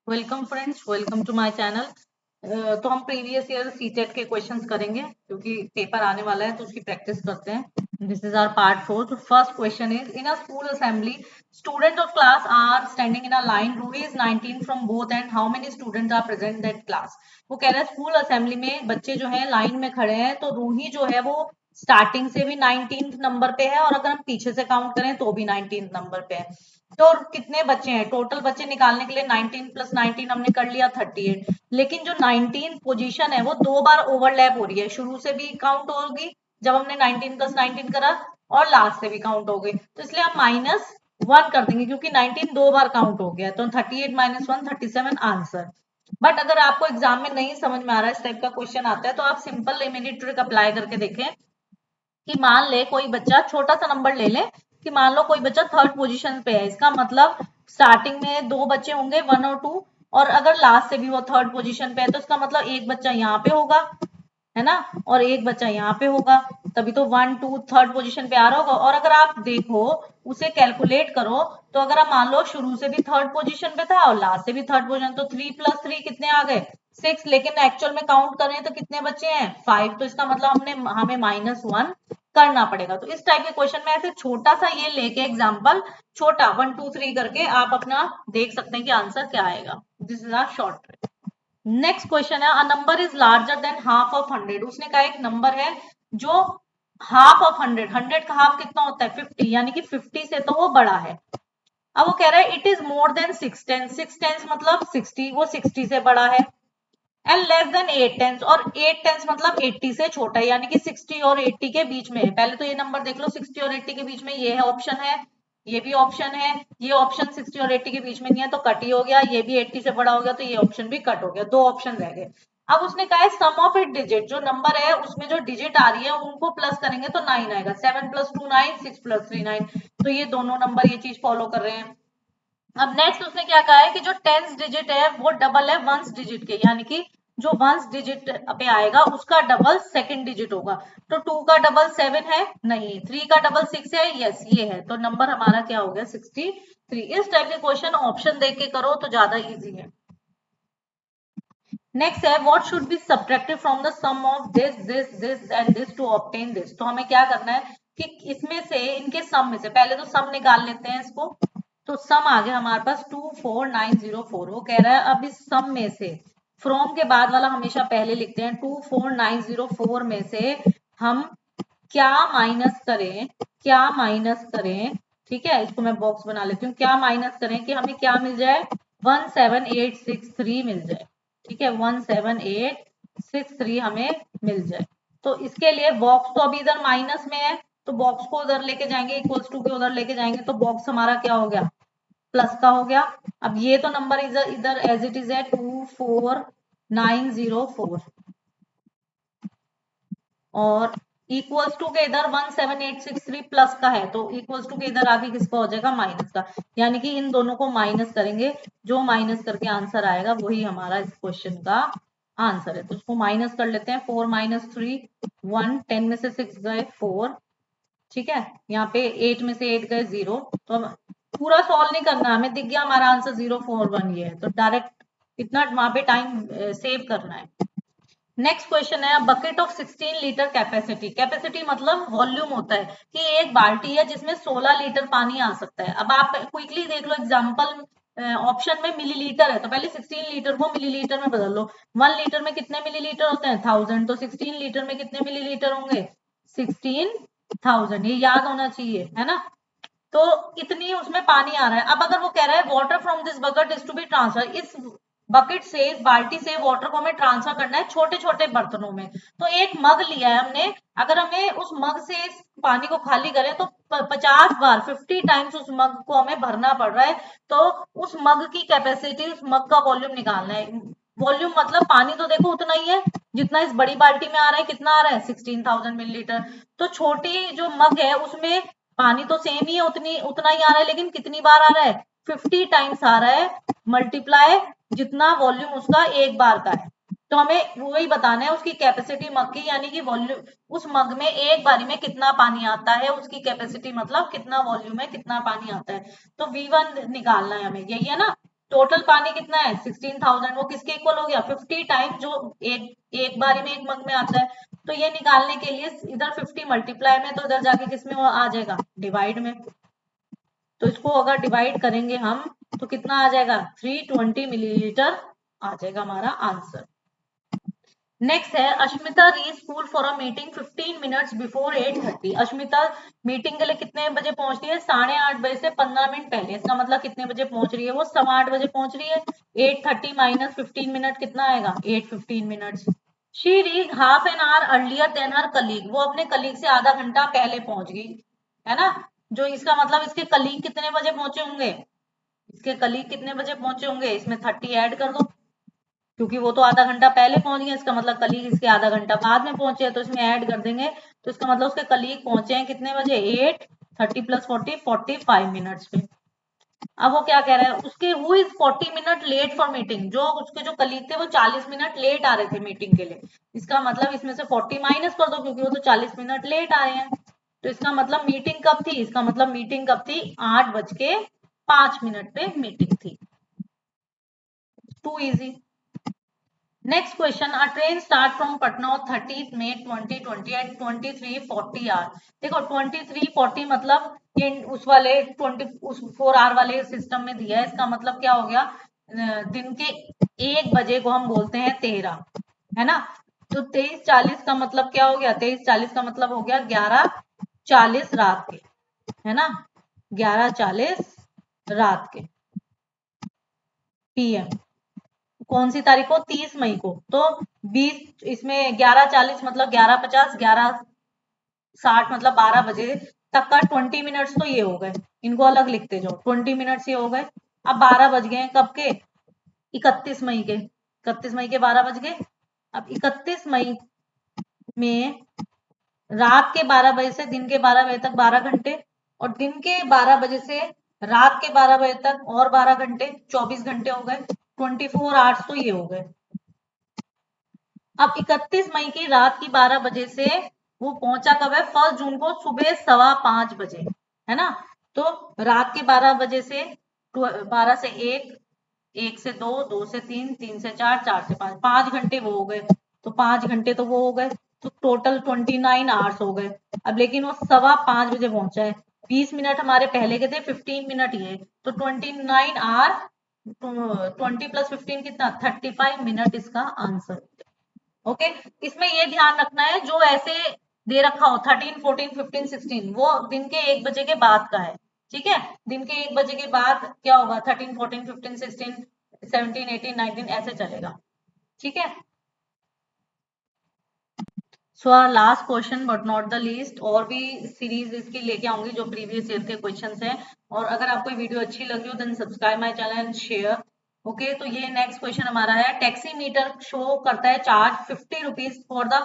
Welcome friends, welcome to my channel. तो हम previous year CTET के क्वेश्चंस करेंगे क्योंकि पेपर आने वाला है तो उसकी प्रैक्टिस करते हैं। This is our part 4। तो first question is, in a school assembly student of class are standing in a line, Ruhi is 19 from both end, how many students are present that class. वो कह रहा है school assembly में बच्चे जो है line में खड़े हैं, तो रूही जो है वो स्टार्टिंग से भी 19th नंबर पे है और अगर हम पीछे से काउंट करें तो भी 19th नंबर पे है। तो कितने बच्चे हैं टोटल? बच्चे निकालने के लिए 19 प्लस 19 हमने कर लिया 38। लेकिन जो 19 पोजीशन है वो दो बार ओवरलैप हो रही है, शुरू से भी काउंट होगी जब हमने 19 प्लस 19 करा और लास्ट से भी काउंट हो गई, तो इसलिए हम -1 कर देंगे क्योंकि 19 दो बार काउंट हो गया। तो 38 - 1 37 आंसर। बट अगर आपको एग्जाम में नहीं समझ में आ रहा है, इस टाइप का क्वेश्चन आता है, तो आप सिंपल रेमेडी ट्रिक अप्लाई करके देखें कि मान ले कोई बच्चा, छोटा सा नंबर ले ले कि मान लो कोई बच्चा थर्ड पोजीशन पे है, इसका मतलब स्टार्टिंग में दो बच्चे होंगे 1 और 2, और अगर लास्ट से भी वो थर्ड पोजीशन पे है तो इसका मतलब एक बच्चा यहाँ पे होगा, है ना, और एक बच्चा यहाँ पे होगा, तभी तो 1 2 थर्ड पोजीशन पे आ रहा होगा। और अगर आप देखो, उसे कैलकुलेट करो, तो अगर आप मान लो शुरू से भी थर्ड पोजीशन पे था और लास्ट से भी थर्ड पोजीशन, तो 3 + 3 कितने आ गए? 6। लेकिन एक्चुअल में काउंट करें तो कितने बच्चे हैं? 5। तो इसका मतलब हमें -1 करना पड़ेगा। तो इस टाइप के क्वेश्चन में ऐसे छोटा सा ये लेके एग्जाम्पल, छोटा 1 2 3 करके आप अपना देख सकते हैं कि आंसर क्या आएगा। This is our short trick. Next question है, a number is larger than half of 100। उसने कहा एक नंबर है जो हाफ ऑफ 100, 100 का हाफ कितना होता है? 50, यानी कि 50 से तो वो बड़ा है। अब वो कह रहा है it is more than 6 tens, 6 tens मतलब 60, वो 60 से बड़ा है। एंड लेस देन 8 टेंस, और 8 टेंस मतलब 80 से छोटा है, यानी कि 60 और 80 के बीच में है। पहले तो ये नंबर देख लो, 60 और 80 के बीच में ये है ऑप्शन है, ये भी ऑप्शन है, ये ऑप्शन 60 और 80 के बीच में नहीं है तो कट ही हो गया, ये भी 80 से बड़ा हो गया तो ये ऑप्शन भी कट हो गया, दो ऑप्शन रह गए। अब उसने कहा है सम ऑफ इट डिजिट, जो नंबर है उसमें जो डिजिट आ रही है उनको प्लस करेंगे तो 9 आएगा। 7 + 2 9, 6 + 3 9। तो ये दोनों नंबर ये चीज फॉलो कर रहे हैं। अब नेक्स्ट उसने क्या कहा है कि जो टेंस डिजिट है वो डबल है वंस डिजिट के, यानी कि जो वंस डिजिट पे आएगा उसका डबल सेकंड डिजिट होगा। तो 2 का डबल 7 है? नहीं। 3 का डबल 6 है? यस, ये है। तो नंबर हमारा क्या हो गया? 63। इस टाइप के क्वेश्चन ऑप्शन देख के करो तो ज्यादा इजी है। नेक्स्ट है, what should be subtracted from the sum of this this this and this to obtain this. तो हमें क्या करना है कि इसमें से, इनके सम में से, पहले तो सम निकाल लेते हैं इसको। तो सम आ गया हमारे पास 24904। वो कह रहा है अब इस सम में से, फ्रॉम के बाद वाला हमेशा पहले लिखते हैं, 24904 में से हम क्या माइनस करें, क्या माइनस करें। ठीक है, इसको मैं बॉक्स बना लेती हूँ। क्या माइनस करें कि हमें क्या मिल जाए? 17863 मिल जाए। ठीक है, 17863 हमें मिल जाए। तो इसके लिए बॉक्स तो अभी इधर माइनस में है, तो बॉक्स को उधर लेके जाएंगे, इक्वल्स टू के उधर लेके जाएंगे, तो बॉक्स हमारा क्या हो गया? प्लस का हो गया। अब ये तो नंबर इधर इधर एज इट इज है 24904, और इक्वल्स टू के इधर 17863 प्लस का है, तो इक्वल्स टू के इधर आगे किसका हो जाएगा? माइनस का। यानी कि इन दोनों को माइनस करेंगे, जो माइनस करके आंसर आएगा वही हमारा इस क्वेश्चन का आंसर है। तो उसको माइनस कर लेते हैं। 4 - 3 1, 10 में से 6 गए 4। ठीक है, यहाँ पे 8 में से 8 गए 0। तो हम पूरा सॉल्व नहीं करना, हमें दिख गया हमारा आंसर 041 ये है, तो डायरेक्ट इतना वहां पे टाइम सेव करना है। नेक्स्ट क्वेश्चन है, bucket of 16 litre capacity. Capacity मतलब वॉल्यूम होता है कि एक बाल्टी है जिसमें 16 लीटर पानी आ सकता है। अब आप क्विकली देख लो एग्जांपल, ऑप्शन में मिलीलीटर है तो पहले 16 लीटर को मिलीलीटर में बदल लो। 1 लीटर में कितने मिलीलीटर होते हैं? 1000। तो 16 लीटर में कितने मिलीलीटर होंगे? 16,000। ये याद होना चाहिए, है ना। तो इतनी उसमें पानी आ रहा है। अब अगर वो कह रहा है water from this bucket is to be transfer, इस बकेट से, इस बाल्टी से वाटर को हमें ट्रांसफर करना है छोटे छोटे बर्तनों में। तो एक मग लिया है हमने, अगर हमें उस मग से इस पानी को खाली करें तो 50 बार, 50 टाइम्स उस मग को हमें भरना पड़ रहा है। तो उस मग की कैपेसिटी, उस मग का वॉल्यूम निकालना है। वॉल्यूम मतलब पानी तो देखो उतना ही है जितना इस बड़ी बाल्टी में आ रहा है। कितना आ रहा है? 16,000 मिलीलीटर। तो छोटी जो मग है उसमें पानी तो सेम ही है, उतना ही आ रहा है, लेकिन कितनी बार आ रहा है? 50 टाइम्स आ रहा है, मल्टीप्लाई जितना वॉल्यूम उसका एक बार का है। तो हमें वही बताना है उसकी कैपेसिटी मग की, यानी कि वॉल्यूम, उस मग में एक बारी में कितना पानी आता है, उसकी कैपेसिटी मतलब कितना वॉल्यूम है, कितना पानी आता है। तो V1 निकालना है हमें, यही है ना। टोटल पानी कितना है 16,000, वो किसके इक्वल हो गया 50 टाइम जो एक एक बारी में एक मग में आता है। तो ये निकालने के लिए इधर 50 मल्टीप्लाई में, तो इधर जाके किसमें वो आ जाएगा डिवाइड में। तो इसको अगर डिवाइड करेंगे हम तो कितना आ जाएगा 320 मिलीलीटर आ जाएगा हमारा आंसर। नेक्स्ट है Ashmita reach school for a meeting 15 minutes before 8:30। Ashmita meeting के लिए कितने बजे पहुंच रही है 8:30 बजे से 15 मिनट पहले। इसका मतलब कितने बजे पहुंच रही है वो 8:15 बजे पहुंच रही है। 8:30 माइनस 15 मिनट कितना आएगा 8:15 minutes. She reach half an hour earlier than her colleague. वो अपने कलीग से आधा घंटा पहले पहुंच गई, है ना। जो इसका मतलब इसके कलीग कितने बजे पहुंचे होंगे, इसके कलीग कितने बजे पहुंचे होंगे, इसमें 30 ऐड कर दो, क्योंकि वो तो आधा घंटा पहले पहुंच गए, इसका मतलब कलीग इसके आधा घंटा बाद में पहुंचे, तो इसमें ऐड कर देंगे। तो इसका मतलब उसके कलीग पहुंचे हैं कितने बजे 8:30 प्लस 40 45 मिनट्स पे। अब वो क्या कह रहा है उसके who is 40 minute late for meeting. जो उसके जो कलीग थे वो 40 मिनट लेट आ रहे थे मीटिंग के लिए। इसका मतलब इसमें से 40 माइनस कर दो, क्योंकि वो तो 40 मिनट लेट आ रहे हैं। तो इसका मतलब मीटिंग कब थी, इसका मतलब मीटिंग कब थी 8:05 पे मीटिंग थी। Too easy. Next question, a train start from Patna on 30 May 2020 at 23:40 hour. देखो 23:40 मतलब ये उस वाले 24 आवर वाले सिस्टम में दिया है। इसका मतलब क्या हो गया दिन के 1 बजे को हम बोलते हैं 13, है ना। तो 23:40 का मतलब क्या हो गया, 23:40 का मतलब हो गया 11:40 रात के, है ना, 11:40 रात के पीएम। कौन सी तारीख को 30 मई को। तो 20 इसमें 11:40 मतलब 11:50, 11:60 मतलब 12 बजे तक का 20 मिनट्स तो ये हो गए। इनको अलग लिखते जाओ, 20 मिनट्स ये हो गए। अब 12 बज गए कब के 31 मई के, 31 मई के 12 बज गए। अब 31 मई में रात के 12 बजे से दिन के 12 बजे तक 12 घंटे, और दिन के 12 बजे से रात के 12 बजे तक और 12 घंटे, 24 घंटे हो गए। 24 आवर्स तो ये हो गए। अब 31 मई की रात की 12 बजे से वो पहुंचा कब है 1 जून को सुबह 5:15 बजे, है ना। तो रात के 12 बजे से 12 से 1, 1 से 2, 2 से 3, 3 से 4, 4 से 5, 5 घंटे वो हो गए। तो 5 घंटे तो वो हो गए, तो टोटल 29 आवर्स हो गए। अब लेकिन वो 5:15 बजे पहुंचा है, 20 मिनट हमारे पहले के थे, 15 मिनट ये, तो 29 आवर 20 प्लस 15 कितना 35 मिनट इसका आंसर। ओके। इसमें ये ध्यान रखना है जो ऐसे दे रखा हो 13, 14, 15, 16 वो दिन के 1 बजे के बाद का है। ठीक है, दिन के 1 बजे के बाद क्या होगा 13, 14, 15, 16, 17, 18, 19 ऐसे चलेगा। ठीक है। So our last question but not the least, और भी सीरीज इसकी लेके आऊंगी जो प्रीवियस ईयर के क्वेश्चंस हैं। और अगर आपको वीडियो अच्छी लगी हो then subscribe my channel and share. Okay, तो ये नेक्स्ट क्वेश्चन हमारा है, टैक्सी मीटर शो करता है charge 50 rupees for the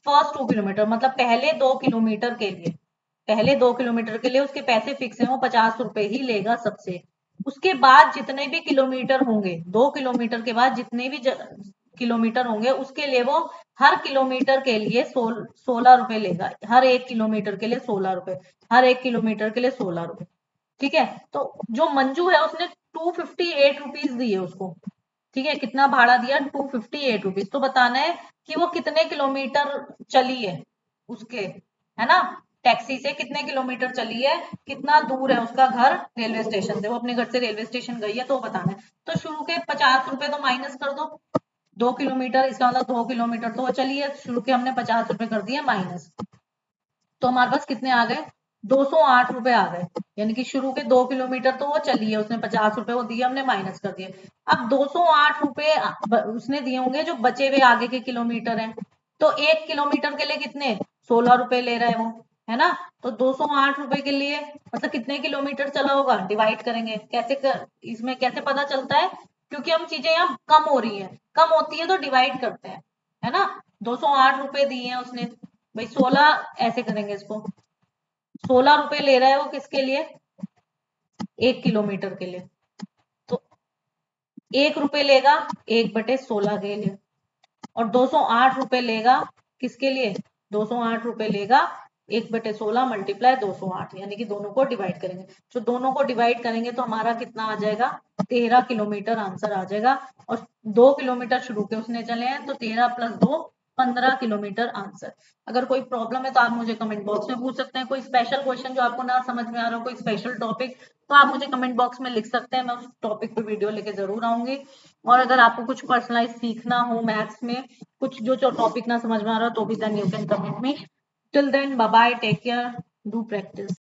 first 2 kilometre. मतलब पहले 2 किलोमीटर के लिए, पहले 2 किलोमीटर के लिए उसके पैसे फिक्स है, वो 50 रुपए ही लेगा सबसे। उसके बाद जितने भी किलोमीटर होंगे, 2 किलोमीटर के बाद जितने भी किलोमीटर होंगे उसके लिए वो हर किलोमीटर के लिए 16 रुपए लेगा। हर 1 किलोमीटर के लिए 16 रुपए, हर 1 किलोमीटर के लिए 16 रुपए। ठीक है। तो जो मंजू है उसने 258 रुपीज दिए उसको। ठीक है, कितना भाड़ा दिया 258 रुपीज। तो बताना है कि वो कितने किलोमीटर चली है उसके, है ना, टैक्सी से कितने किलोमीटर चली है, कितना दूर है उसका घर रेलवे स्टेशन से। वो अपने घर से रेलवे स्टेशन गई है तो बताना है। तो शुरू के 50 रुपए तो माइनस कर दो, 2 किलोमीटर इसका मतलब 2 किलोमीटर तो वो चली है, शुरू के हमने 50 रुपए कर दिए माइनस। तो हमारे पास कितने आ गए 208 रुपए आ गए। यानी कि शुरू के 2 किलोमीटर तो वो चली है, उसने 50 रुपए वो दिए, हमने माइनस कर दिए। अब 208 रुपए उसने दिए होंगे जो बचे हुए आगे के किलोमीटर हैं। तो 1 किलोमीटर के लिए कितने 16 रुपए ले रहा है वो, है ना। तो 208 रुपए के लिए मतलब कितने किलोमीटर चला होगा डिवाइड करेंगे। इसमें कैसे पता चलता है, क्योंकि हम चीजें यहाँ कम हो रही है, कम होती है तो डिवाइड करते हैं, है ना। 208 रुपए दिए हैं उसने, भाई 16 ऐसे करेंगे इसको, 16 रुपए ले रहा है वो किसके लिए 1 किलोमीटर के लिए। तो 1 रुपए लेगा 1/16 के लिए, और 208 रुपए लेगा किसके लिए 208 रुपए लेगा 1/16 मल्टीप्लाई 208, यानी कि दोनों को डिवाइड करेंगे। तो दोनों को डिवाइड करेंगे तो हमारा कितना आ जाएगा, 13 किलोमीटर आंसर आ जाएगा। और 2 किलोमीटर शुरू के उसने चले हैं, तो 13 + 2 15 किलोमीटर आंसर। अगर कोई प्रॉब्लम है तो आप मुझे कमेंट बॉक्स में पूछ सकते हैं। कोई स्पेशल क्वेश्चन जो आपको ना समझ में आ रहा हो, कोई स्पेशल टॉपिक, तो आप मुझे कमेंट बॉक्स में लिख सकते हैं, मैं उस टॉपिक पे वीडियो लेके जरूर आऊंगी। और अगर आपको कुछ पर्सनलाइज सीखना हो मैथ्स में, कुछ जो टॉपिक ना समझ में आ रहा हो, तो भी then you can comment me. Till then, bye bye, take care, do practice.